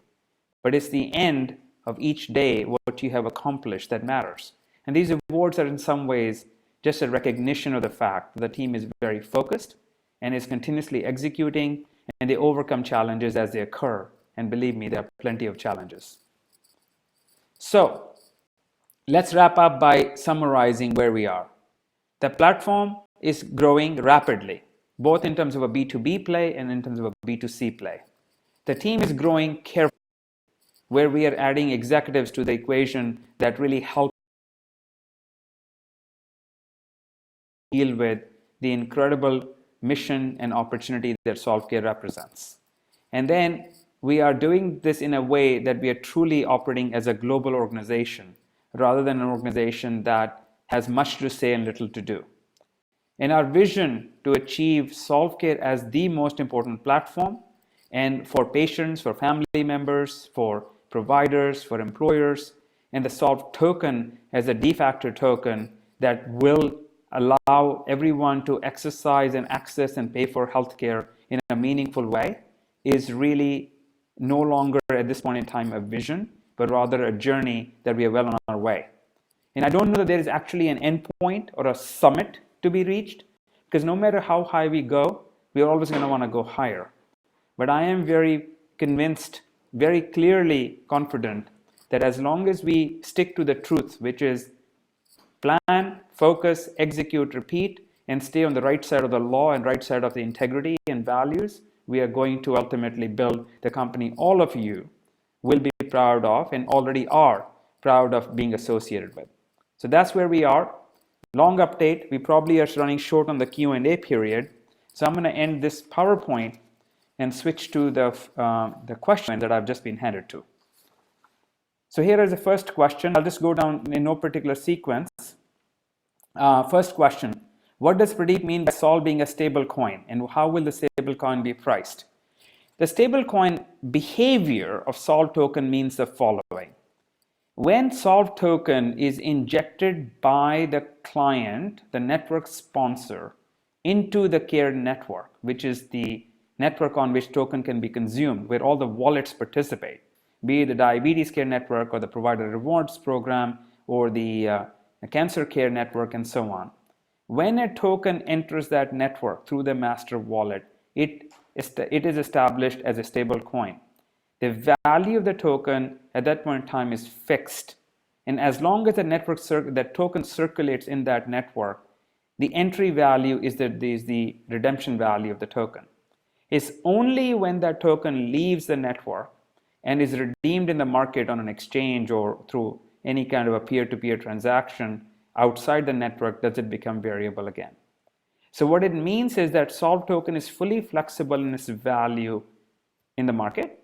But it's the end of each day, what you have accomplished, that matters. And these awards are in some ways just a recognition of the fact that the team is very focused and is continuously executing, and they overcome challenges as they occur. And believe me, there are plenty of challenges. So let's wrap up by summarizing where we are. The platform is growing rapidly, both in terms of a B2B play and in terms of a B2C play. The team is growing carefully, where we are adding executives to the equation that really help deal with the incredible mission and opportunity that Solve.Care represents. And then we are doing this in a way that we are truly operating as a global organization rather than an organization that has much to say and little to do. And our vision to achieve Solve.Care as the most important platform, and for patients, for family members, for providers, for employers, and the Solve token as a de facto token that will allow everyone to exercise and access and pay for healthcare in a meaningful way, is really no longer at this point in time a vision. but rather a journey that we are well on our way. And I don't know that there is actually an endpoint or a summit to be reached, because no matter how high we go, we are always going to want to go higher. But I am very convinced, very clearly confident that as long as we stick to the truth, which is plan, focus, execute, repeat, and stay on the right side of the law and right side of the integrity and values, we are going to ultimately build the company all of you will be proud of and already are proud of being associated with. So that's where we are. Long update. We probably are running short on the Q&A period. So I'm going to end this PowerPoint and switch to the question that I've just been handed to. So here is the first question. I'll just go down in no particular sequence. First question. What does Pradeep mean by Solve being a stable coin, and how will the stable coin be priced? The stable coin behavior of Solve token means the following. When Solve token is injected by the client, the network sponsor, into the care network, which is the network on which token can be consumed, where all the wallets participate, be it the diabetes care network or the provider rewards program or the cancer care network and so on. When a token enters that network through the master wallet, it is established as a stable coin. The value of the token at that point in time is fixed. And as long as that token circulates in that network, the entry value is the redemption value of the token. It's only when that token leaves the network and is redeemed in the market on an exchange or through any kind of a peer-to-peer transaction outside the network does it become variable again. So what it means is that Solve token is fully flexible in its value in the market.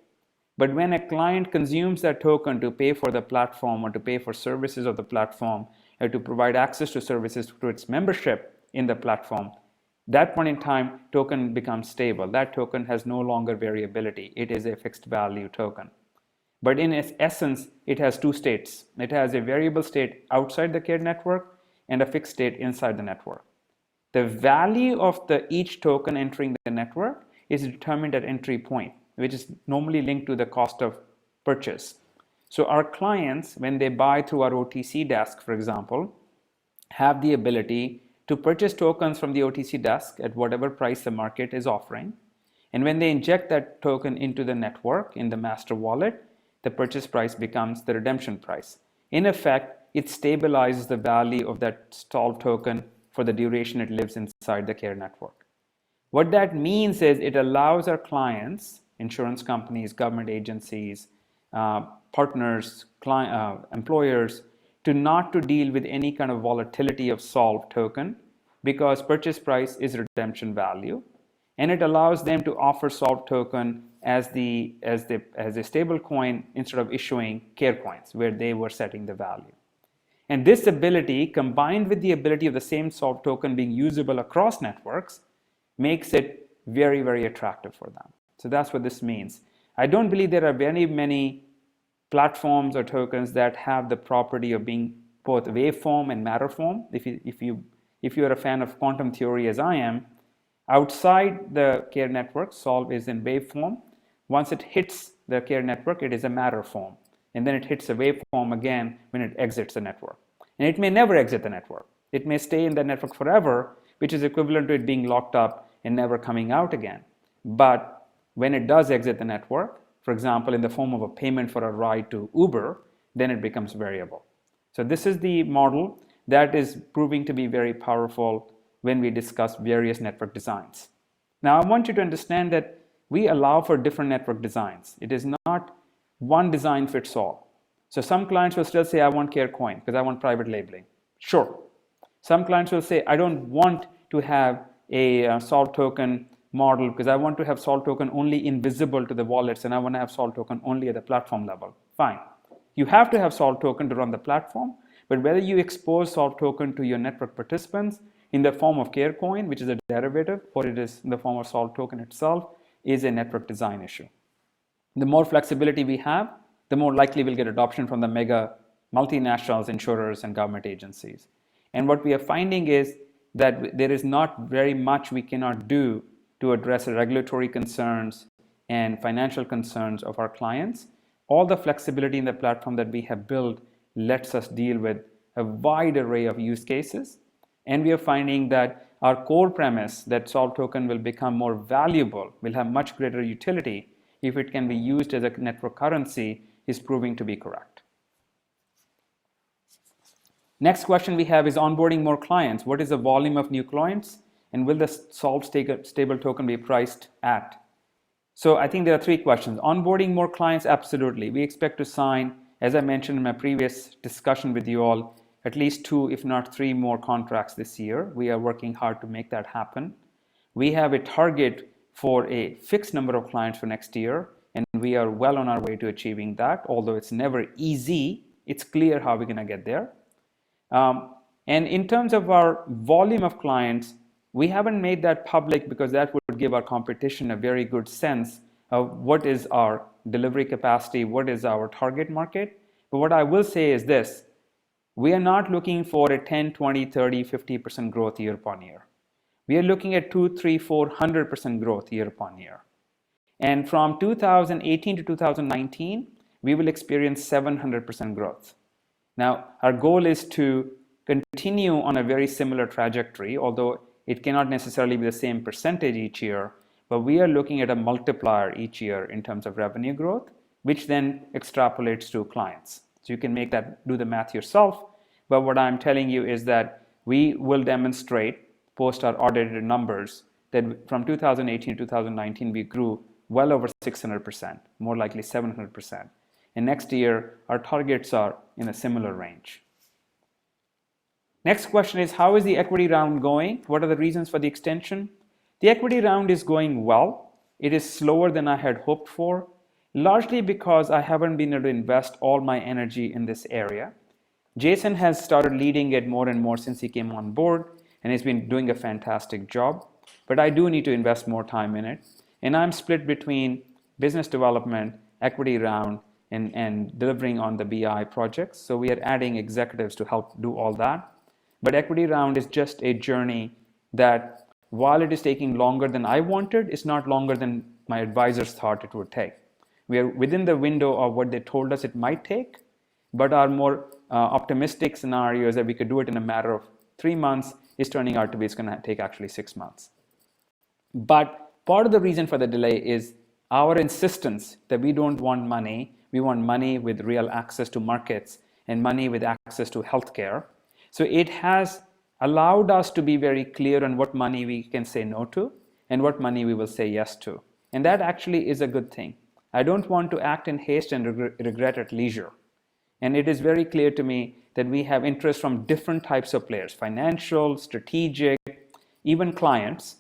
But when a client consumes that token to pay for the platform or to pay for services of the platform or to provide access to services to its membership in the platform, that point in time, token becomes stable. That token has no longer variability. It is a fixed value token. But in its essence, it has two states. It has a variable state outside the care network and a fixed state inside the network. The value of each token entering the network is determined at entry point, which is normally linked to the cost of purchase. So our clients, when they buy through our OTC desk, for example, have the ability to purchase tokens from the OTC desk at whatever price the market is offering. And when they inject that token into the network, in the master wallet, the purchase price becomes the redemption price. In effect, it stabilizes the value of that Solve token for the duration it lives inside the care network. What that means is it allows our clients, insurance companies, government agencies, partners, employers, not to deal with any kind of volatility of Solve token, because purchase price is redemption value, and it allows them to offer Solve token as a stable coin instead of issuing care coins where they were setting the value. And this ability, combined with the ability of the same Solve token being usable across networks, makes it very, very attractive for them. So that's what this means. I don't believe there are very many platforms or tokens that have the property of being both waveform and matter form. If you are a fan of quantum theory as I am, outside the care network, Solve is in waveform. Once it hits the care network, it is a matter form. And then it hits a waveform again when it exits the network. And it may never exit the network. It may stay in the network forever, which is equivalent to it being locked up and never coming out again. But when it does exit the network, for example, in the form of a payment for a ride to Uber, then it becomes variable. So this is the model that is proving to be very powerful when we discuss various network designs. Now, I want you to understand that we allow for different network designs. It is not one design fits all. So some clients will still say, I want CareCoin because I want private labeling. Sure. Some clients will say, I don't want to have a Solve token model because I want to have Solve token only invisible to the wallets and I want to have Solve token only at the platform level. Fine. You have to have Solve token to run the platform, but whether you expose Solve token to your network participants in the form of CareCoin, which is a derivative, or it is in the form of Solve token itself, is a network design issue. The more flexibility we have, the more likely we'll get adoption from the mega multinationals, insurers, and government agencies. And what we are finding is that there is not very much we cannot do to address the regulatory concerns and financial concerns of our clients all the flexibility in the platform that we have built lets us deal with a wide array of use cases. And we are finding that our core premise that Solve token will become more valuable, will have much greater utility if it can be used as a network currency, is proving to be correct. Next question we have is onboarding more clients. What is the volume of new clients? And will the Solve stable token be priced at? So I think there are three questions. Onboarding more clients, absolutely. We expect to sign, as I mentioned in my previous discussion with you all, at least 2, if not 3 more contracts this year. We are working hard to make that happen. We have a target for a fixed number of clients for next year, and we are well on our way to achieving that. Although it's never easy, it's clear how we're going to get there. And in terms of our volume of clients, we haven't made that public because that would give our competition a very good sense of what is our delivery capacity, what is our target market. But what I will say is this: we are not looking for a 10, 20, 30, 50% growth year upon year. We are looking at 2, 3, 400% growth year upon year. And from 2018 to 2019, we will experience 700% growth. Now, our goal is to continue on a very similar trajectory, although it cannot necessarily be the same percentage each year, but we are looking at a multiplier each year in terms of revenue growth, which then extrapolates to clients. So you can do the math yourself, but what I'm telling you is that we will demonstrate, post our audited numbers, that from 2018 to 2019, we grew well over 600%, more likely 700%. And next year, our targets are in a similar range. Next question is, how is the equity round going? What are the reasons for the extension? The equity round is going well. It is slower than I had hoped for, largely because I haven't been able to invest all my energy in this area. Jason has started leading it more and more since he came on board, and he's been doing a fantastic job. But I do need to invest more time in it. And I'm split between business development, equity round, and delivering on the BI projects. So we are adding executives to help do all that. But equity round is just a journey that, while it is taking longer than I wanted, it's not longer than my advisors thought it would take. We are within the window of what they told us it might take, but our more optimistic scenario is that we could do it in a matter of 3 months is turning out to be it's going to take actually 6 months. But part of the reason for the delay is our insistence that we don't want money. We want money with real access to markets and money with access to healthcare. So it has allowed us to be very clear on what money we can say no to and what money we will say yes to. And that actually is a good thing. I don't want to act in haste and regret at leisure. And it is very clear to me that we have interest from different types of players, financial, strategic, even clients.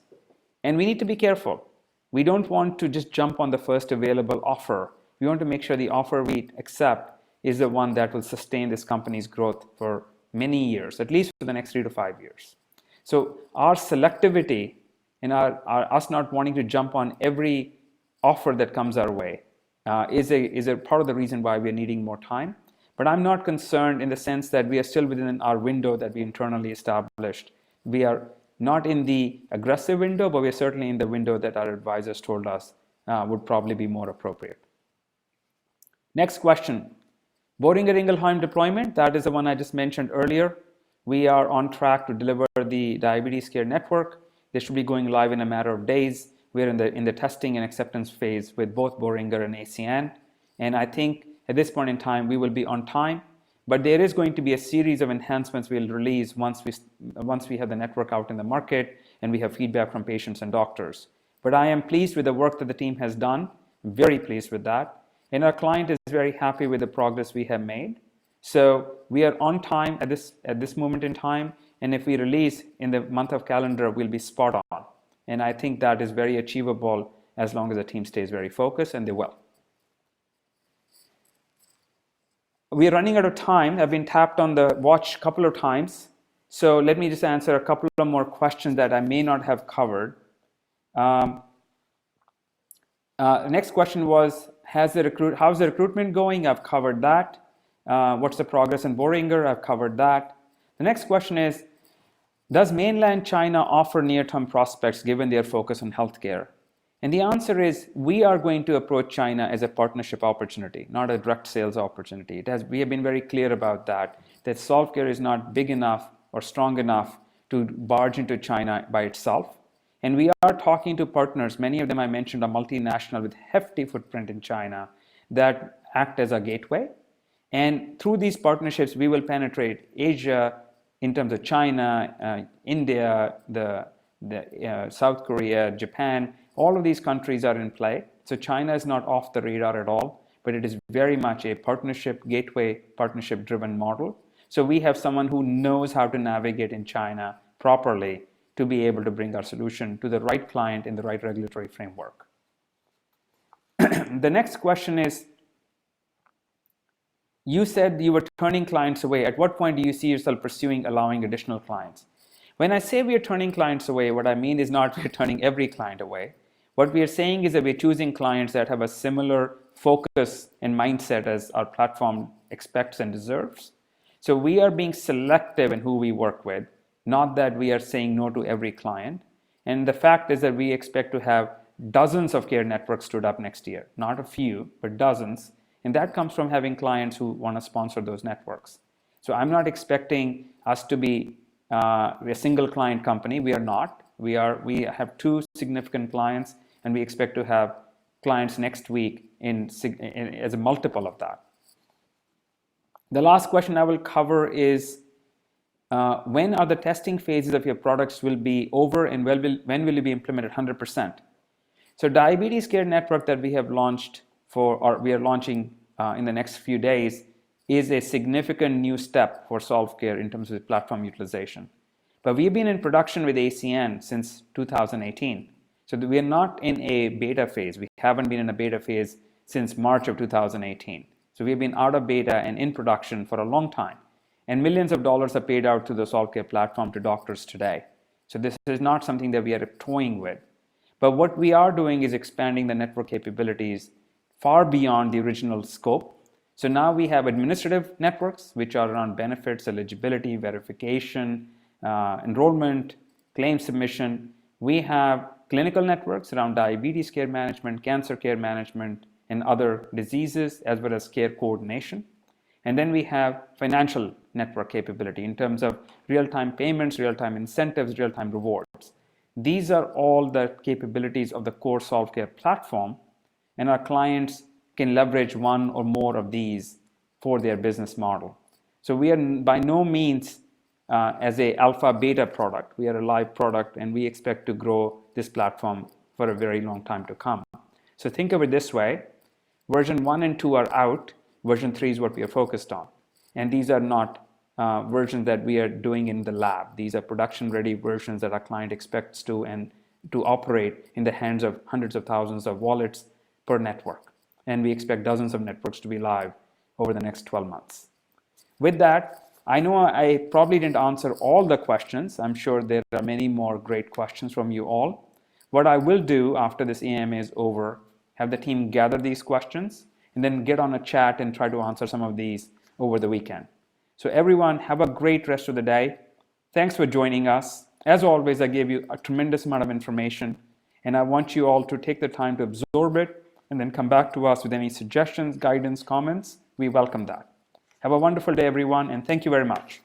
And we need to be careful. We don't want to just jump on the first available offer. We want to make sure the offer we accept is the one that will sustain this company's growth for many years, at least for the next 3 to 5 years. So our selectivity and us not wanting to jump on every offer that comes our way is a part of the reason why we are needing more time. But I'm not concerned in the sense that we are still within our window that we internally established. We are not in the aggressive window, but we're certainly in the window that our advisors told us would probably be more appropriate. Next question. Boehringer Ingelheim deployment, that is the one I just mentioned earlier. We are on track to deliver the diabetes care network. This should be going live in a matter of days. We're in the testing and acceptance phase with both Boehringer and ACN. And I think at this point in time, we will be on time. But there is going to be a series of enhancements we'll release once we have the network out in the market and we have feedback from patients and doctors. But I am pleased with the work that the team has done, very pleased with that. And our client is very happy with the progress we have made. So we are on time at this moment in time. And if we release in the month of calendar, we'll be spot on. And I think that is very achievable as long as the team stays very focused, and they will. We are running out of time. I've been tapped on the watch a couple of times. So let me just answer a couple of more questions that I may not have covered. Next question was, how's the recruitment going? I've covered that. What's the progress in Boehringer? I've covered that. The next question is, does mainland China offer near-term prospects given their focus on healthcare? And the answer is we are going to approach China as a partnership opportunity, not a direct sales opportunity. We have been very clear about that Solve.Care is not big enough or strong enough to barge into China by itself. And we are talking to partners, many of them I mentioned are multinational with hefty footprint in China that act as a gateway. And through these partnerships, we will penetrate Asia in terms of China, India, South Korea, Japan. All of these countries are in play. So China is not off the radar at all, but it is very much a partnership gateway, partnership driven model. So we have someone who knows how to navigate in China properly to be able to bring our solution to the right client in the right regulatory framework. The next question is, you said you were turning clients away. At what point do you see yourself pursuing allowing additional clients? When I say we are turning clients away, what I mean is not we're turning every client away. What we are saying is that we're choosing clients that have a similar focus and mindset as our platform expects and deserves. So we are being selective in who we work with, not that we are saying no to every client. And the fact is that we expect to have dozens of care networks stood up next year, not a few, but dozens. And that comes from having clients who want to sponsor those networks. So I'm not expecting us to be a single client company. We are not. We have 2 significant clients, and we expect to have clients next week as a multiple of that. The last question I will cover is, when are the testing phases of your products will be over, and when will it be implemented 100%? So Diabetes Care Network that we have launched we are launching in the next few days is a significant new step for Solve.Care in terms of platform utilization. But we've been in production with ACN since 2018. So we are not in a beta phase. We haven't been in a beta phase since March of 2018. So we've been out of beta and in production for a long time. And millions of dollars are paid out to the Solve.Care platform to doctors today. So this is not something that we are toying with. But what we are doing is expanding the network capabilities far beyond the original scope. So now we have administrative networks, which are around benefits, eligibility, verification, enrollment, claim submission. We have clinical networks around diabetes care management, cancer care management, and other diseases, as well as care coordination. And then we have financial network capability in terms of real-time payments, real-time incentives, real-time rewards. These are all the capabilities of the core Solve.Care platform, and our clients can leverage one or more of these for their business model. So we are by no means as a alpha beta product. We are a live product, and we expect to grow this platform for a very long time to come. So think of it this way. Version 1 and 2 are out. Version 3 is what we are focused on. And these are not versions that we are doing in the lab. These are production-ready versions that our client expects to operate in the hands of hundreds of thousands of wallets per network. And we expect dozens of networks to be live over the next 12 months. With that, I know I probably didn't answer all the questions. I'm sure there are many more great questions from you all. What I will do after this EMA is over, have the team gather these questions, and then get on a chat and try to answer some of these over the weekend. So everyone, have a great rest of the day. Thanks for joining us. As always, I gave you a tremendous amount of information, and I want you all to take the time to absorb it and then come back to us with any suggestions, guidance, comments. We welcome that. Have a wonderful day, everyone, and thank you very much.